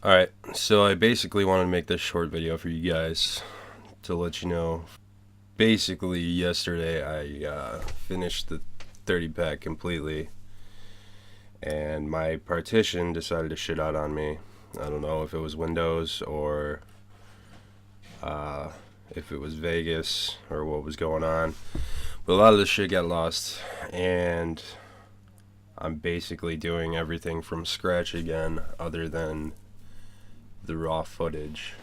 Alright, so I basically wanted to make this short video for you guys to let you know. Basically, yesterday I finished the 30 pack completely, and my partition decided to shit out on me. I don't know if it was Windows or if it was Vegas or what was going on, but a lot of this shit got lost, and I'm basically doing everything from scratch again other than the raw footage.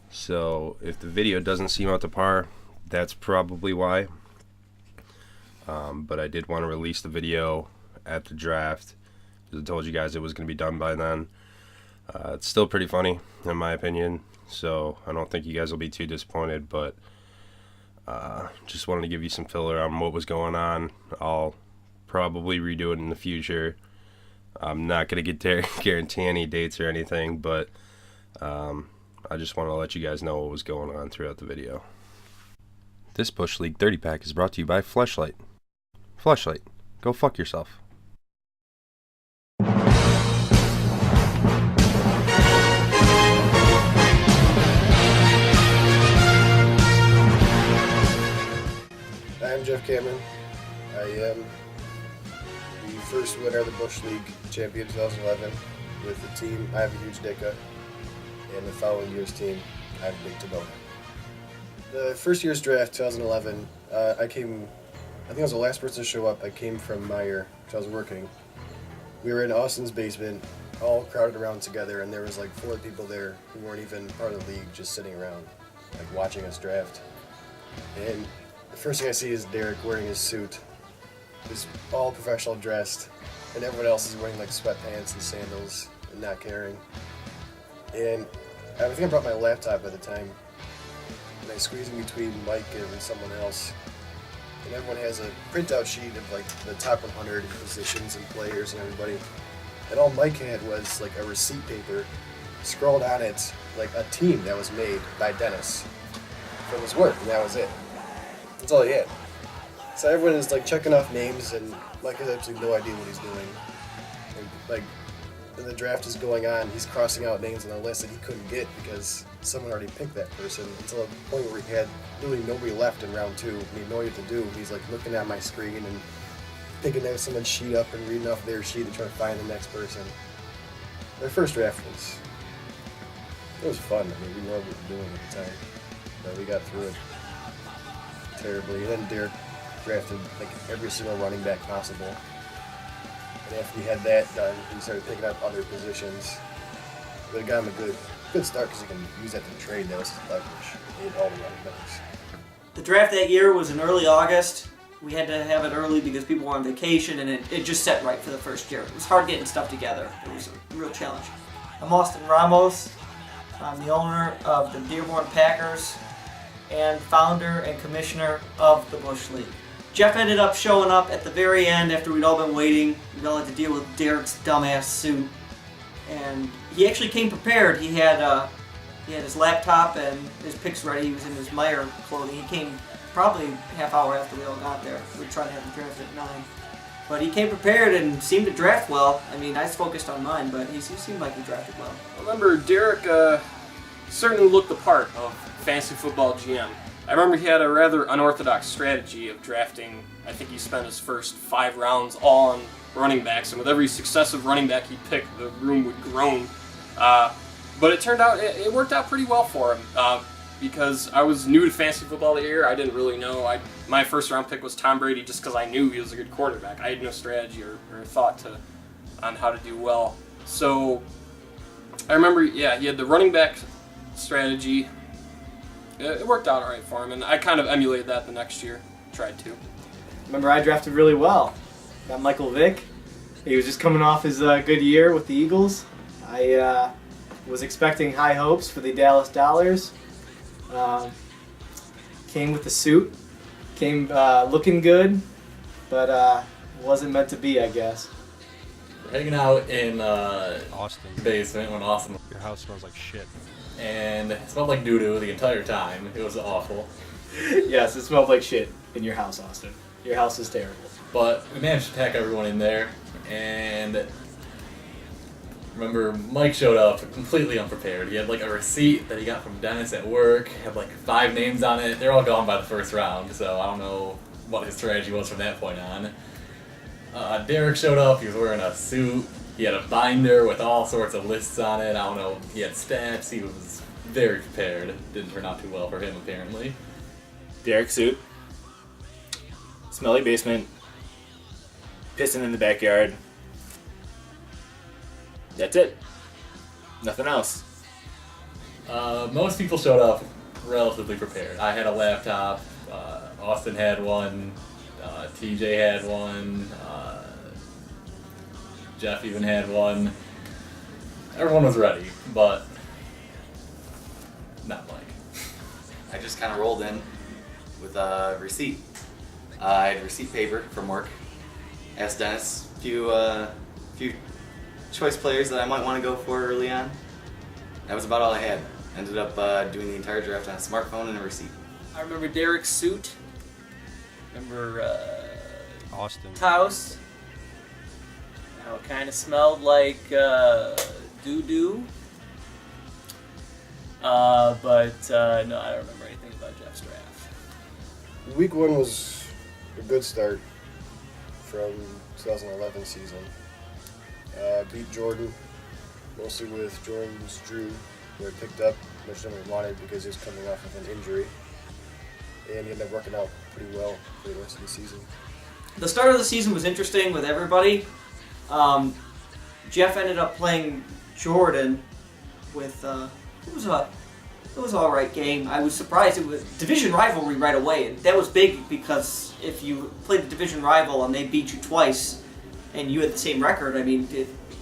So if the video doesn't seem up to par, that's probably why. But I did want to release the video at the draft because I told you guys it was going to be done by then. It's still pretty funny in my opinion, so I don't think you guys will be too disappointed, but just wanted to give you some filler on what was going on. I'll probably redo it in the future. I'm not going to guarantee any dates or anything, but I just want to let you guys know what was going on throughout the video. This Bush League 30 pack is brought to you by Fleshlight. Fleshlight, go fuck yourself. I'm Jeff Cameron. I am the first winner of the Bush League champion 2011 with the team I Have a Huge Dicka, and the following year's team I Have a Big Tabona. The first year's draft, 2011, I think I was the last person to show up. I came from Meyer, which I was working. We were in Austin's basement, all crowded around together, and there was like 4 people there who weren't even part of the league, just sitting around, like watching us draft. And the first thing I see is Derek wearing his suit. Just all professional dressed, and everyone else is wearing like sweatpants and sandals and not caring. And I think I brought my laptop at the time, and I squeezed in between Mike and someone else. And everyone has a printout sheet of like the top 100 positions and players and everybody. And all Mike had was like a receipt paper, scrawled on it like a team that was made by Dennis for his work, and that was it. That's all he had. So everyone is like checking off names, and Mike has absolutely no idea what he's doing. And like, when the draft is going on, he's crossing out names on the list that he couldn't get because someone already picked that person, until a point where he had literally nobody left in round 2, and he had no idea what to do. He's like looking at my screen and picking someone's sheet up and reading off their sheet and trying to find the next person. Our first draft was fun. I mean, we knew what we were doing at the time, but we got through it terribly. And then Derek drafted like every single running back possible. And after he had that done, he started picking up other positions. But it got him a good start because he can use that to trade. That was his leverage. He had all the running backs. The draft that year was in early August. We had to have it early because people were on vacation, and it just set right for the first year. It was hard getting stuff together. It was a real challenge. I'm Austin Ramos. I'm the owner of the Dearborn Packers and founder and commissioner of the Bush League. Jeff ended up showing up at the very end after we'd all been waiting. We all had to deal with Derek's dumbass suit, and he actually came prepared. He had his laptop and his picks ready. He was in his Meyer clothing. He came probably half hour after we all got there. We were trying to have the draft at 9. But he came prepared and seemed to draft well. I mean, I was focused on mine, but he seemed like he drafted well. I remember Derek certainly looked the part of fantasy football GM. I remember he had a rather unorthodox strategy of drafting. I think he spent his first 5 rounds all on running backs, and with every successive running back he picked, the room would groan. But it turned out, it worked out pretty well for him, because I was new to fantasy football that year. I didn't really know. My first round pick was Tom Brady just because I knew he was a good quarterback. I had no strategy or thought on how to do well. So I remember, yeah, he had the running back strategy. It worked out all right for him, and I kind of emulated that the next year. Tried to. Remember, I drafted really well. Got Michael Vick. He was just coming off his good year with the Eagles. I was expecting high hopes for the Dallas Dollars. Came with the suit. Came looking good, but wasn't meant to be, I guess. We're hanging out in Austin. basement when Austin, Your house smells like shit. and it smelled like doo-doo the entire time. It was awful. Yes, it smelled like shit in your house, Austin. Your house is terrible. But we managed to pack everyone in there, and remember Mike showed up completely unprepared. He had like a receipt that he got from Dennis at work, had like 5 names on it. They're all gone by the first round, so I don't know what his strategy was from that point on. Derek showed up, he was wearing a suit, he had a binder with all sorts of lists on it. I don't know, he had stats, he was very prepared. Didn't turn out too well for him apparently. Derek suit, smelly basement, pissing in the backyard. That's it. Nothing else. Most people showed up relatively prepared. I had a laptop, Austin had one, TJ had one, Jeff even had one. Everyone was ready, but not Mike. I just kind of rolled in with a receipt. I had receipt paper from work. Asked Dennis a few choice players that I might want to go for early on. That was about all I had. Ended up doing the entire draft on a smartphone and a receipt. I remember Derek's suit. Remember Austin. house. How it kind of smelled like doo-doo. But no, I don't remember anything about Jeff's draft. Week 1 was a good start from 2011 season. Beat Jordan, mostly with Jordan's Drew, who I picked up much than we wanted because he was coming off of an injury. And he ended up working out pretty well for the rest of the season. The start of the season was interesting with everybody. Jeff ended up playing Jordan with it was an alright game. I was surprised. It was division rivalry right away, and that was big because if you played the division rival and they beat you twice, and you had the same record, I mean,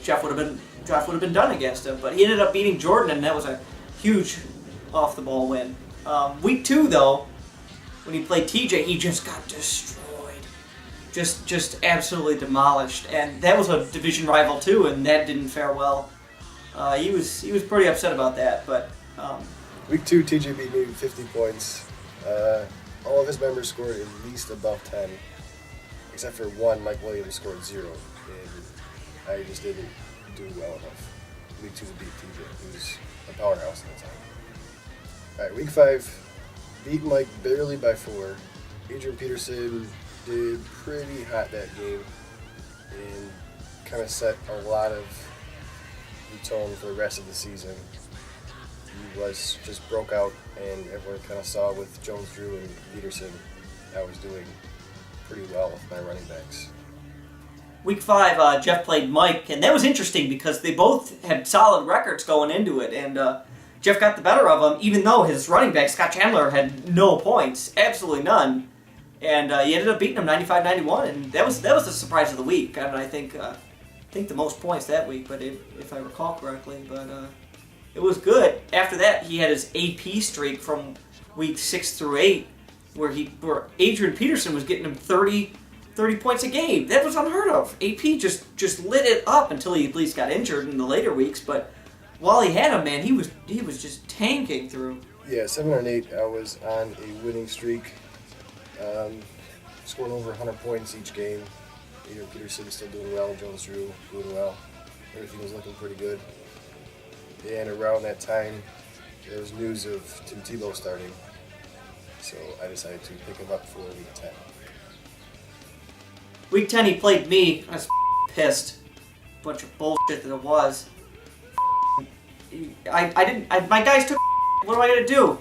Jeff would have been done against him. But he ended up beating Jordan, and that was a huge off the ball win. Week 2 though, when he played TJ, he just got destroyed. Just absolutely demolished, and that was a division rival too, and that didn't fare well. He was pretty upset about that, but Week 2, TJ beat me 50 points. All of his members scored at least above 10, except for one. Mike Williams scored 0, and I just didn't do well enough. Week 2 to beat TJ, who was a powerhouse at the time. All right, Week 5, beat Mike barely by 4. Adrian Peterson did pretty hot that game and kind of set a lot of the tone for the rest of the season. He was just broke out, and everyone kind of saw with Jones, Drew, and Peterson I was doing pretty well with my running backs. Week 5, Jeff played Mike, and that was interesting because they both had solid records going into it, and Jeff got the better of him, even though his running back, Scott Chandler, had no points, absolutely none. And he ended up beating him 95-91, and that was the surprise of the week. I mean, I think the most points that week, but if I recall correctly. But it was good. After that, he had his AP streak from week 6 through 8, where Adrian Peterson was getting him 30 points a game. That was unheard of. AP just lit it up until he at least got injured in the later weeks. But while he had him, man, he was just tanking through. Yeah, 7 and 8, I was on a winning streak. Scoring over 100 points each game. Adrian Peterson still doing well. Jones Drew doing well. Everything was looking pretty good. And around that time, there was news of Tim Tebow starting. So I decided to pick him up for week 10. Week 10, he played me. I was pissed. Bunch of bullshit that it was. My guys took. What am I gonna do?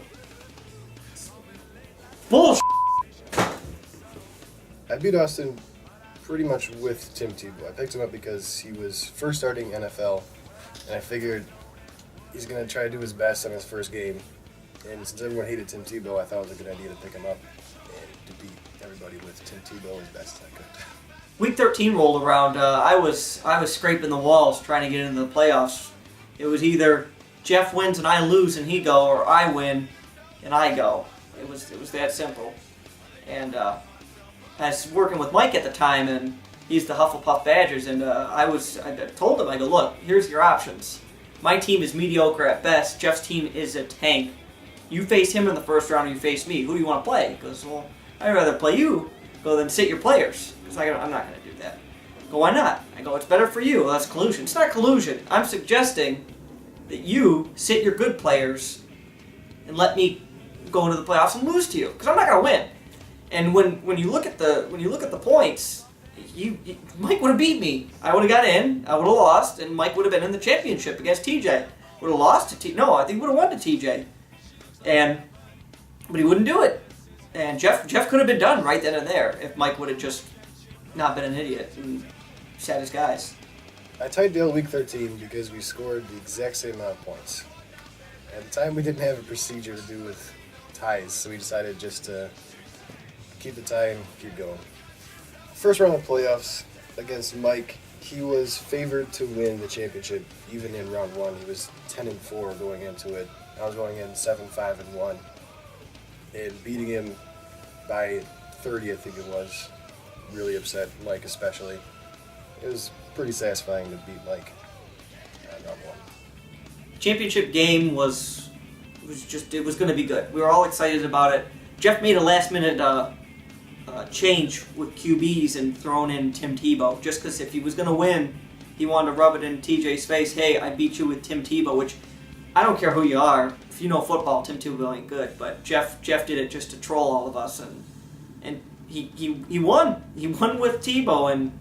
Bullshit. I beat Austin pretty much with Tim Tebow. I picked him up because he was first starting NFL, and I figured he's going to try to do his best on his first game. And since everyone hated Tim Tebow, I thought it was a good idea to pick him up and to beat everybody with Tim Tebow as best as I could. Week 13 rolled around. I was scraping the walls trying to get into the playoffs. It was either Jeff wins and I lose and he go, or I win and I go. It was that simple. And I was working with Mike at the time, and he's the Hufflepuff Badgers, and I told him, I go, look, here's your options. My team is mediocre at best. Jeff's team is a tank. You face him in the first round, or you face me. Who do you want to play? He goes, well, I'd rather play you. Go then sit your players, because I'm not going to do that. Go, why not? I go, it's better for you. Well, that's collusion. It's not collusion. I'm suggesting that you sit your good players and let me go into the playoffs and lose to you, because I'm not going to win. And when you look at the points, Mike would have beat me. I would have got in. I would have lost, and Mike would have been in the championship against TJ. Would have lost to TJ. No, I think would have won to TJ. But he wouldn't do it. And Jeff could have been done right then and there if Mike would have just not been an idiot and sat his guys. I tied Dale week 13 because we scored the exact same amount of points. At the time, we didn't have a procedure to do with ties, so we decided just to keep the tie and keep going. First round of playoffs against Mike, he was favored to win the championship even in round one. He was 10-4 going into it. I was going in 7-5-1. And beating him by 30, I think it was, really upset Mike especially. It was pretty satisfying to beat Mike in round one. Championship game was going to be good. We were all excited about it. Jeff made a last minute change with QBs and thrown in Tim Tebow, just because if he was going to win, he wanted to rub it in TJ's face. Hey, I beat you with Tim Tebow, which I don't care who you are. If you know football, Tim Tebow ain't good. But Jeff did it just to troll all of us, and he won. He won with Tebow, and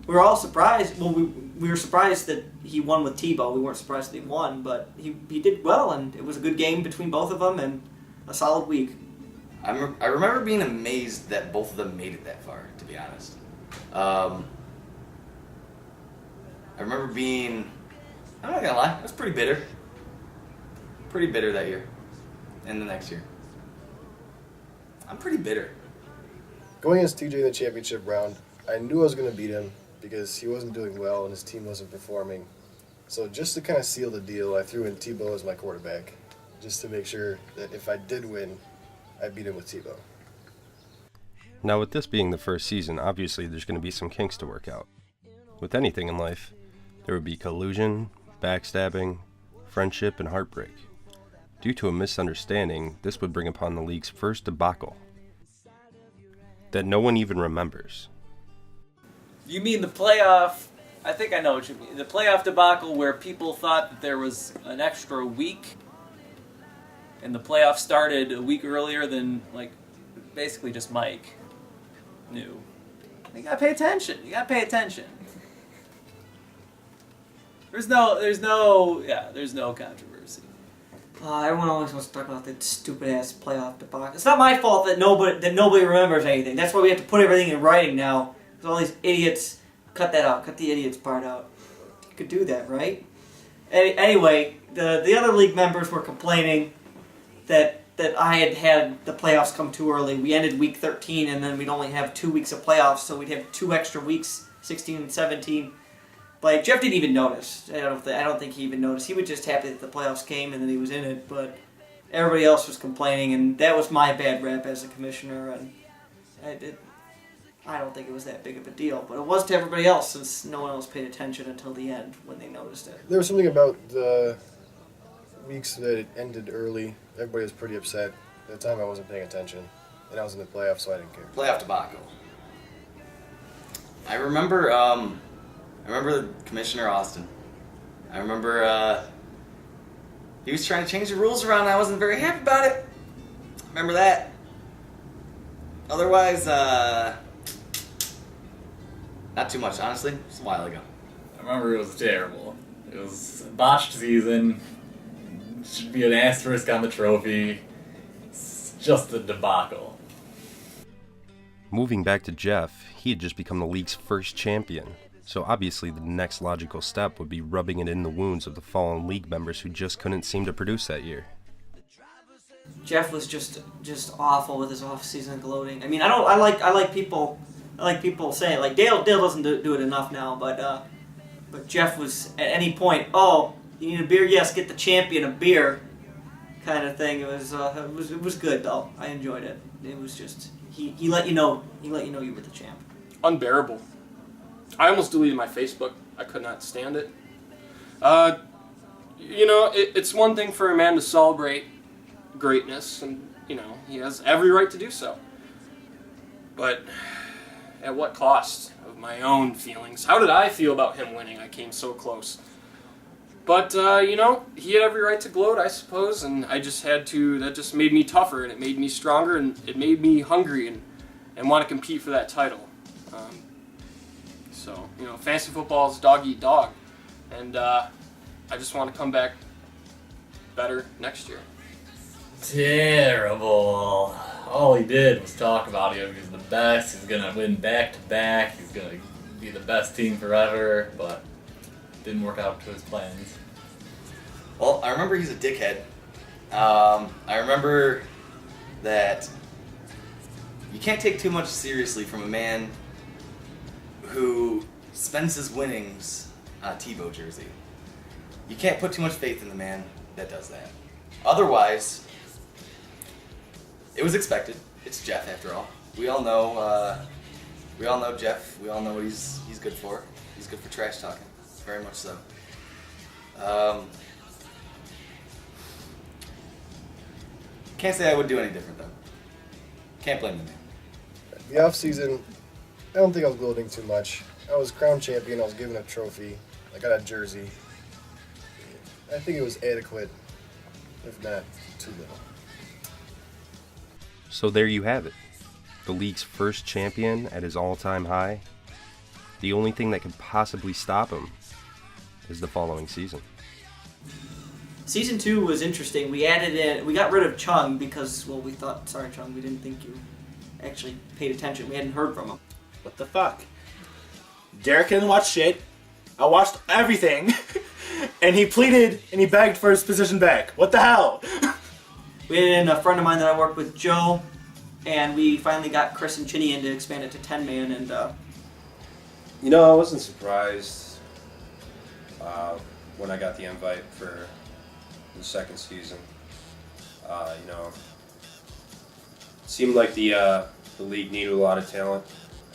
we were all surprised. Well, we were surprised that he won with Tebow. We weren't surprised that he won, but he did well, and it was a good game between both of them, and a solid week. I remember being amazed that both of them made it that far, to be honest. I remember being, I'm not gonna lie, I was pretty bitter. Pretty bitter that year. And the next year. I'm pretty bitter. Going against TJ in the championship round, I knew I was going to beat him because he wasn't doing well and his team wasn't performing. So just to kind of seal the deal, I threw in Tebow as my quarterback, just to make sure that if I did win, I beat him with Tebow. Now, with this being the first season, obviously there's going to be some kinks to work out. With anything in life, there would be collusion, backstabbing, friendship, and heartbreak. Due to a misunderstanding, this would bring upon the league's first debacle that no one even remembers. You mean the playoff? I think I know what you mean. The playoff debacle where people thought that there was an extra week, and the playoff started a week earlier than, like, basically just Mike knew. You gotta pay attention. You gotta pay attention. There's no controversy. Everyone always wants to talk about that stupid ass playoff debacle. It's not my fault that nobody remembers anything. That's why we have to put everything in writing now. Because all these idiots, cut that out. Cut the idiots part out. You could do that, right? Anyway, the other league members were complaining that I had the playoffs come too early. We ended week 13, and then we'd only have 2 weeks of playoffs, so we'd have 2 extra weeks, 16 and 17. Like, Jeff didn't even notice. I don't think he even noticed. He was just happy that the playoffs came and that he was in it. But everybody else was complaining, and that was my bad rep as a commissioner. And I don't think it was that big of a deal, but it was to everybody else since no one else paid attention until the end when they noticed it. There was something about the weeks that it ended early. Everybody was pretty upset. At the time, I wasn't paying attention, and I was in the playoffs, so I didn't care. Playoff debacle. I remember Commissioner Austin. I remember he was trying to change the rules around, and I wasn't very happy about it. Remember that. Otherwise, not too much, honestly. It's a while ago. I remember it was terrible. It was a botched season. Should be an asterisk on the trophy. It's just a debacle. Moving back to Jeff, he had just become the league's first champion. So obviously the next logical step would be rubbing it in the wounds of the fallen league members who just couldn't seem to produce that year. Jeff was just awful with his off-season gloating. I mean, I like people saying, like, Dale doesn't do it enough now, but Jeff was at any point, oh, you need a beer? Yes, get the champion a beer, kind of thing. It was good though. I enjoyed it. It was just he let you know you were the champ. Unbearable. I almost deleted my Facebook. I could not stand it. It's one thing for a man to celebrate greatness, and he has every right to do so. But at what cost of my own feelings? How did I feel about him winning? I came so close. But, you know, he had every right to gloat, I suppose, and I just had to, that just made me tougher, and it made me stronger, and it made me hungry and want to compete for that title. So, you know, fantasy football is dog eat dog, and I just want to come back better next year. Terrible. All he did was talk about him. He's the best. He's going to win back-to-back. He's going to be the best team forever, but didn't work out to his plans. Well, I remember he's a dickhead. I remember that you can't take too much seriously from a man who spends his winnings on a Tebow jersey. You can't put too much faith in the man that does that. Otherwise, it was expected. It's Jeff, after all. We all know Jeff. We all know what he's good for. He's good for trash talking. Very much so. Can't say I would do any different, though. Can't blame the man. The off season, I don't think I was gloating too much. I was crown champion. I was given a trophy. I got a jersey. I think it was adequate, if not too little. So there you have it. The league's first champion at his all-time high. The only thing that could possibly stop him is the following season. Season 2 was interesting. We got rid of Chung because, well, we thought, sorry Chung, we didn't think you actually paid attention. We hadn't heard from him. What the fuck? Derek didn't watch shit. I watched everything. And he pleaded and he begged for his position back. What the hell? We had a friend of mine that I worked with, Joe, and we finally got Chris and Chinny in to expand it to 10-man, and You know, I wasn't surprised when I got the invite for the second season. You know, it seemed like the league needed a lot of talent,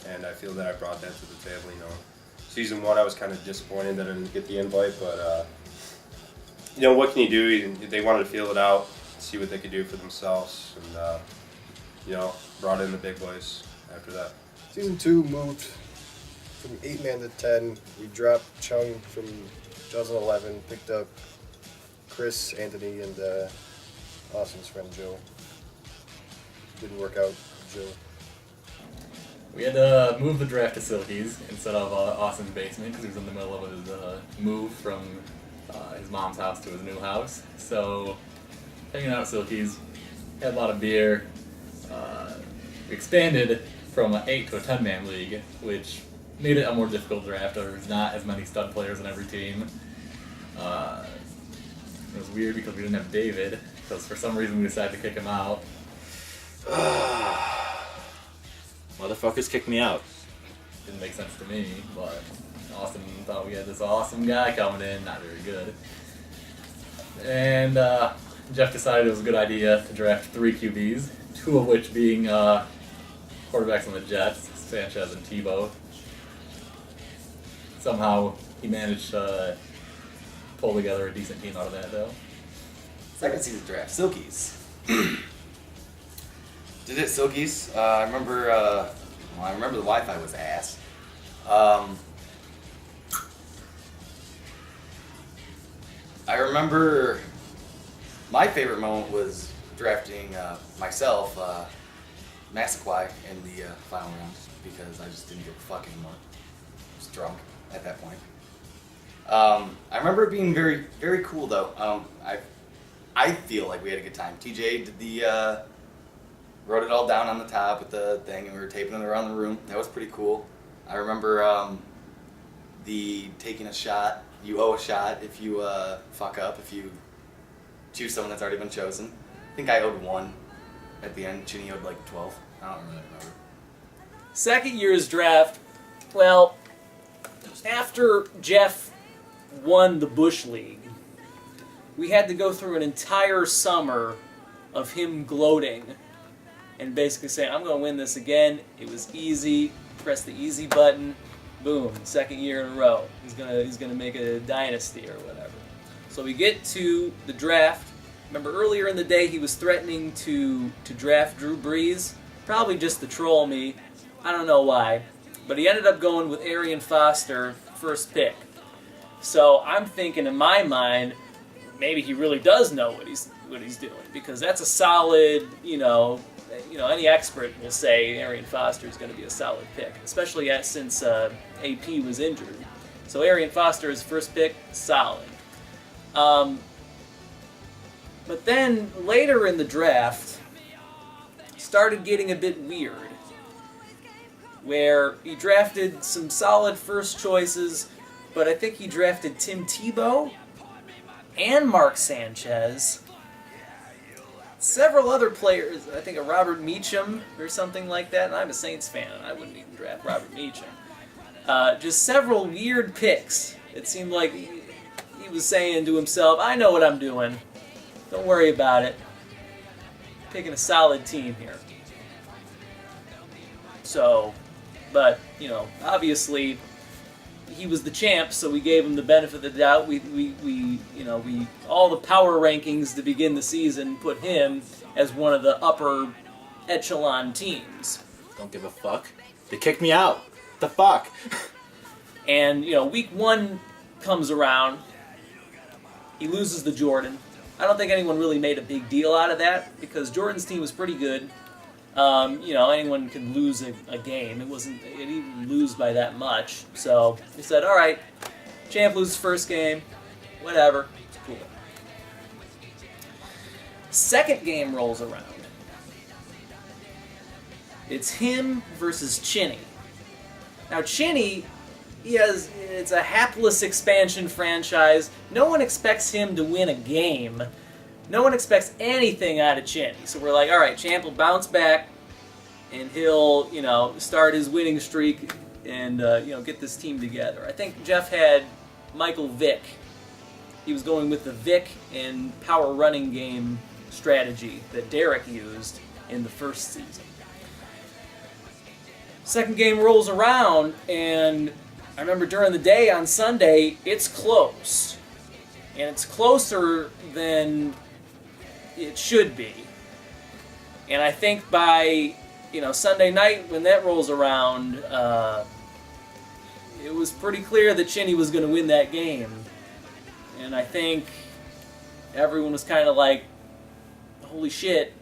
and I feel that I brought that to the table. You know, season 1 I was kind of disappointed that I didn't get the invite, but you know, what can you do? They wanted to feel it out, see what they could do for themselves, and you know, brought in the big boys after that. Season 2 moved from 8-man to 10. We dropped Chung from 2011, picked up Chris, Anthony, and Austin's friend Joe. Didn't work out, Joe. We had to move the draft to Silky's instead of Austin's basement because he was in the middle of his move from his mom's house to his new house. So, hanging out at Silky's, had a lot of beer. We expanded from an 8 to a 10-man league, which made it a more difficult draft. There was not as many stud players on every team. It was weird because we didn't have David, because for some reason we decided to kick him out. Motherfuckers kicked me out. Didn't make sense to me, but Austin thought we had this awesome guy coming in, not very good. And Jeff decided it was a good idea to draft 3 QBs, 2 of which being quarterbacks on the Jets, Sanchez and Tebow. Somehow he managed to pull together a decent team out of that, though. Second season draft, Silkies. Did it Silkies? I remember the Wi-Fi was ass. I remember my favorite moment was drafting myself, Massaquoi, in the final round because I just didn't give a fuck anymore. I was drunk at that point. I remember it being very, very cool though. I feel like we had a good time. TJ did the wrote it all down on the top with the thing, and we were taping it around the room. That was pretty cool. I remember the taking a shot. You owe a shot if you fuck up, if you choose someone that's already been chosen. I think I owed 1 at the end. Chinny owed like 12. I don't really remember. Second year's draft, well, after Jeff won the Bush League, we had to go through an entire summer of him gloating and basically saying, I'm going to win this again. It was easy. Press the easy button. Boom. Second year in a row. He's gonna make a dynasty or whatever. So we get to the draft. Remember earlier in the day he was threatening to draft Drew Brees? Probably just to troll me. I don't know why. but he ended up going with Arian Foster, first pick. So I'm thinking in my mind, maybe he really does know what he's doing, because that's a solid, any expert will say Arian Foster is going to be a solid pick, especially since AP was injured. So Arian Foster is first pick, solid. But then later in the draft, started getting a bit weird, where he drafted some solid first choices, but I think he drafted Tim Tebow and Mark Sanchez, several other players, I think a Robert Meacham or something like that, and I'm a Saints fan, and I wouldn't even draft Robert Meacham. Just several weird picks. It seemed like he was saying to himself, I know what I'm doing. Don't worry about it. Picking a solid team here. So, but, obviously he was the champ, so we gave him the benefit of the doubt. We all the power rankings to begin the season put him as one of the upper echelon teams. Don't give a fuck. They kicked me out. The fuck? And, week 1 comes around. He loses to Jordan. I don't think anyone really made a big deal out of that, because Jordan's team was pretty good. Anyone can lose a game. It didn't lose by that much. So we said, all right, champ loses first game, whatever, it's cool. Second game rolls around. It's him versus Chinny. Now Chinny, it's a hapless expansion franchise. No one expects him to win a game. No one expects anything out of Chinny. So we're like, all right, champ will bounce back, and he'll, start his winning streak and, get this team together. I think Jeff had Michael Vick. He was going with the Vick and power running game strategy that Derek used in the first season. Second game rolls around, and I remember during the day on Sunday, it's close. And it's closer than it should be. And I think by, Sunday night when that rolls around, it was pretty clear that Chinny was going to win that game. And I think everyone was kind of like, holy shit,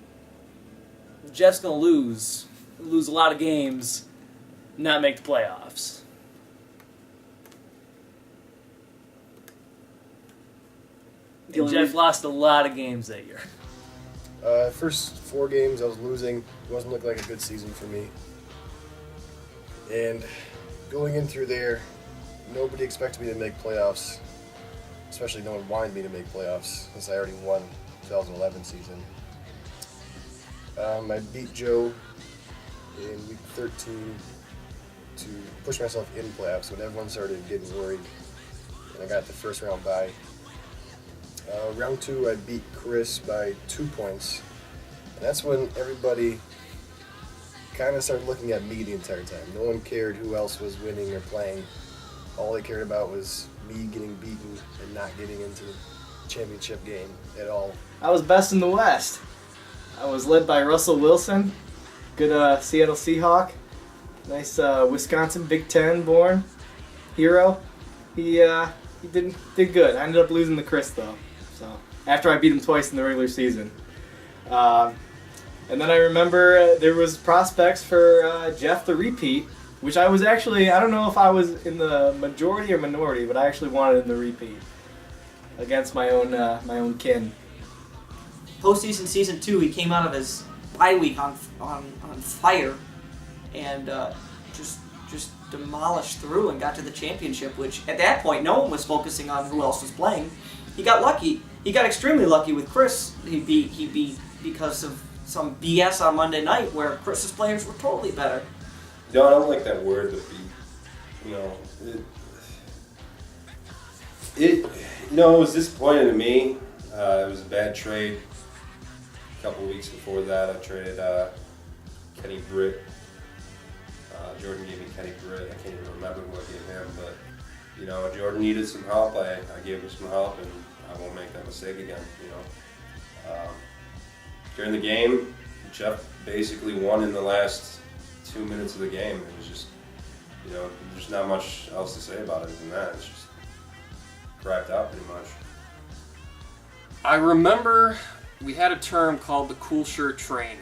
Jeff's going to lose a lot of games, not make the playoffs. And Jeff lost a lot of games that year. First 4 games I was losing. It wasn't looking like a good season for me. And going in through there, nobody expected me to make playoffs. Especially no one wanted me to make playoffs, since I already won 2011 season. I beat Joe in week 13 to push myself in playoffs when everyone started getting worried. And I got the first round bye. Round 2, I beat Chris by 2 points. And that's when everybody kind of started looking at me the entire time. No one cared who else was winning or playing. All they cared about was me getting beaten and not getting into the championship game at all. I was best in the West. I was led by Russell Wilson, good Seattle Seahawk, nice Wisconsin Big Ten born hero. He did good. I ended up losing to Chris though. So after I beat him twice in the regular season. And then I remember there was prospects for Jeff the repeat, which I was actually, I don't know if I was in the majority or minority, but I actually wanted him to repeat against my own kin. Postseason season 2, he came out of his bye week on fire, and just demolished through and got to the championship. Which at that point, no one was focusing on who else was playing. He got lucky. He got extremely lucky with Chris. He beat because of some BS on Monday night where Chris's players were totally better. No, I don't like that word, the beat. It was disappointing to me. It was a bad trade. A couple weeks before that, I traded Kenny Britt. Jordan gave me Kenny Britt. I can't even remember who I gave him, but Jordan needed some help. I gave him some help, and I won't make that mistake again. During the game, Jeff basically won in the last 2 minutes of the game. It was just You know, there's not much else to say about it than that. It's just cracked out pretty much. I remember we had a term called the cool shirt train,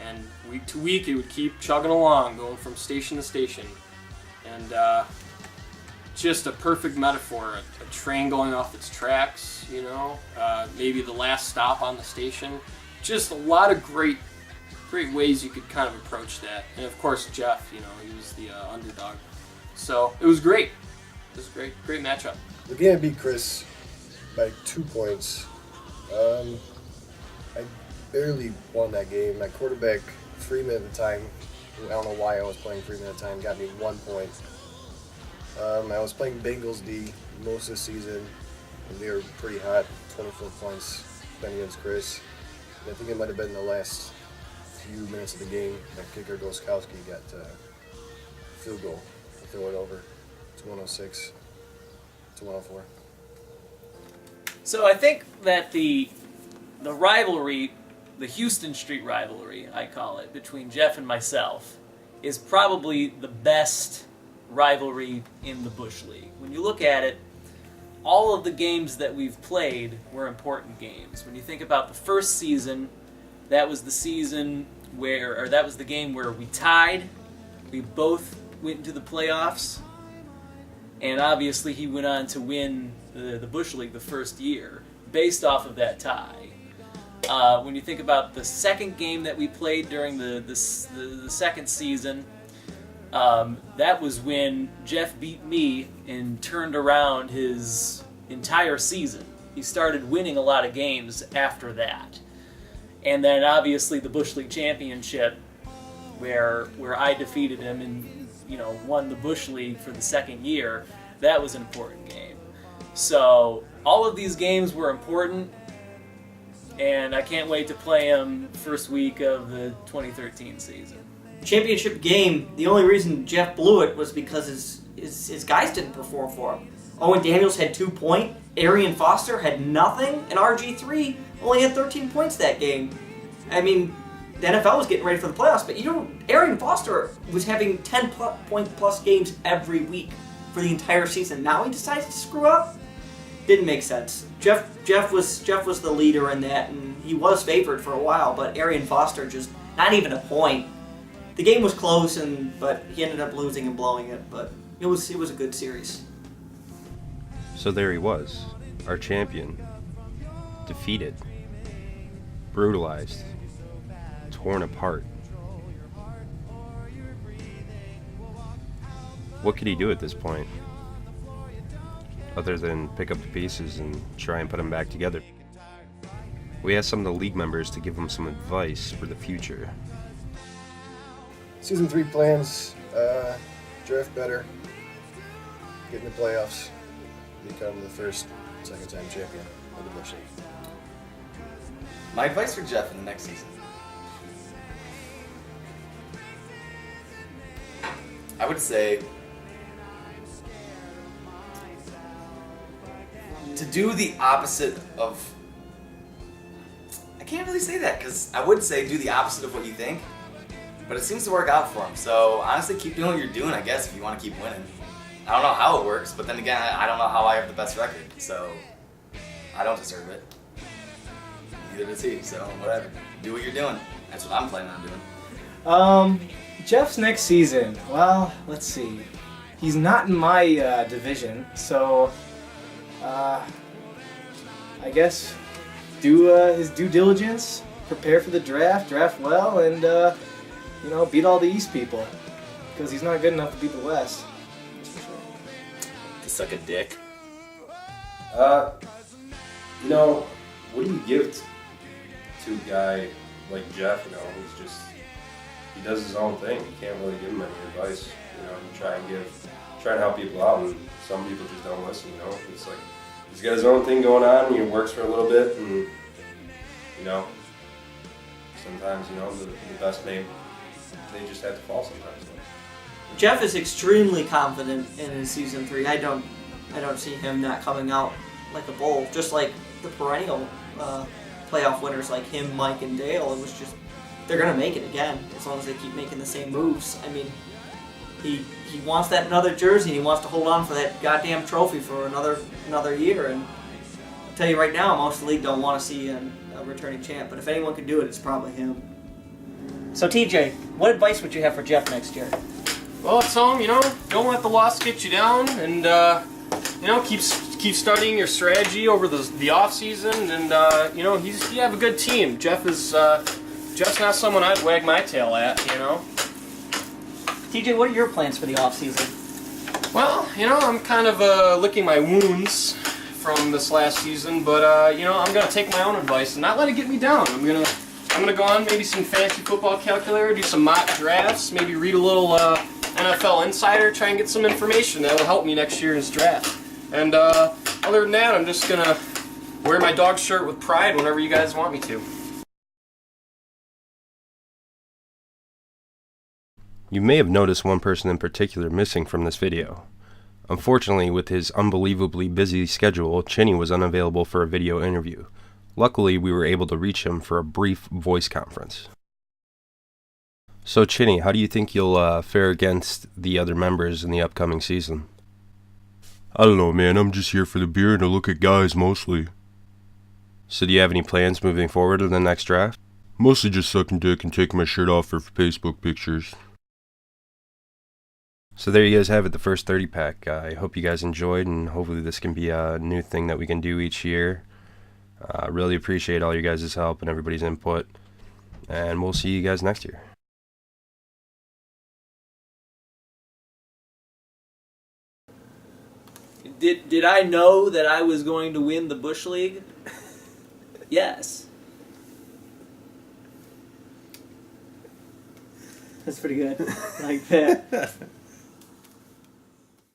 and week to week it would keep chugging along, going from station to station, and just a perfect metaphor, a train going off its tracks, you know, maybe the last stop on the station. Just a lot of great ways you could kind of approach that. And of course Jeff, you know, he was the underdog. So it was great. It was a great matchup. The game beat Chris by 2 points. I barely won that game. My quarterback, Freeman at the time, I don't know why I was playing Freeman at the time, got me 1 point. I was playing Bengals D most of the season, and they were pretty hot, 24 points playing against Chris. And I think it might have been the last few minutes of the game. My kicker, Goskowski, got field goal to throw it over to 106 to 104. So I think that the rivalry, the Houston Street rivalry, I call it, between Jeff and myself, is probably the best rivalry in the Bush League. When you look at it, all of the games that we've played were important games. When you think about the first season, that was the season where, or that was the game where we tied. We both went into the playoffs, and obviously he went on to win the Bush League the first year based off of that tie. When you think about the second game that we played during the second season, that was when Jeff beat me and turned around his entire season. He started winning a lot of games after that. And then obviously the Bush League Championship, where I defeated him and, you know, won the Bush League for the second year, that was an important game. So all of these games were important, and I can't wait to play them first week of the 2013 season. Championship game, the only reason Jeff blew it was because his guys didn't perform for him. Owen Daniels had 2 points, Arian Foster had nothing, and RG3 only had 13 points that game. I mean, the NFL was getting ready for the playoffs, but Arian Foster was having 10-point plus games every week for the entire season. Now he decides to screw up? Didn't make sense. Jeff was the leader in that, and he was favored for a while, but Arian Foster just not even a point. The game was close, but he ended up losing and blowing it. But it was a good series. So there he was, our champion, defeated, brutalized, torn apart. What could he do at this point, other than pick up the pieces and try and put them back together? We asked some of the league members to give him some advice for the future. Season 3 plans, draft better, get in the playoffs, become the second-time champion of the Bush League. My advice for Jeff in the next season. I would say to do the opposite of... I can't really say that, because I would say do the opposite of what you think, but it seems to work out for him. So honestly, keep doing what you're doing, I guess, if you want to keep winning. I don't know how it works, but then again, I don't know how I have the best record, so I don't deserve it. Neither does he, so whatever. Do what you're doing. That's what I'm planning on doing. Jeff's next season, well, let's see. He's not in my division, so I guess do his due diligence, prepare for the draft well, and beat all the East people, because he's not good enough to beat the West. That's for sure. To suck a dick. What do you give to a guy like Jeff? He does his own thing. You can't really give him any advice. You try and help people out, and some people just don't listen. It's like he's got his own thing going on, and he works for a little bit, and sometimes the best they just have to fall sometimes. Jeff is extremely confident in his season 3. I don't see him not coming out like a bull. Just like the perennial playoff winners like him, Mike, and Dale. It was just they're gonna make it again as long as they keep making the same moves. I mean, he wants that another jersey. And he wants to hold on for that goddamn trophy for another year. And I'll tell you right now, most of the league don't want to see a returning champ. But if anyone can do it, it's probably him. So TJ, what advice would you have for Jeff next year? Well, I tell him, don't let the loss get you down, and keep studying your strategy over the off season, and you have a good team. Jeff's not someone I'd wag my tail at, TJ, what are your plans for the off season? Well, I'm kind of licking my wounds from this last season, but I'm gonna take my own advice and not let it get me down. I'm gonna go on maybe some fantasy football calculator, do some mock drafts, maybe read a little NFL Insider, try and get some information that'll help me next year's draft. And other than that, I'm just gonna wear my dog shirt with pride whenever you guys want me to. You may have noticed one person in particular missing from this video. Unfortunately, with his unbelievably busy schedule, Chinny was unavailable for a video interview. Luckily, we were able to reach him for a brief voice conference. So Chinny, how do you think you'll fare against the other members in the upcoming season? I don't know, man. I'm just here for the beer and to look at guys mostly. So do you have any plans moving forward in the next draft? Mostly just sucking dick and taking my shirt off for Facebook pictures. So there you guys have it, the first 30 pack. I hope you guys enjoyed, and hopefully this can be a new thing that we can do each year. Really appreciate all you guys' help and everybody's input, and we'll see you guys next year. Did I know that I was going to win the Bush League? Yes. That's pretty good. I like that.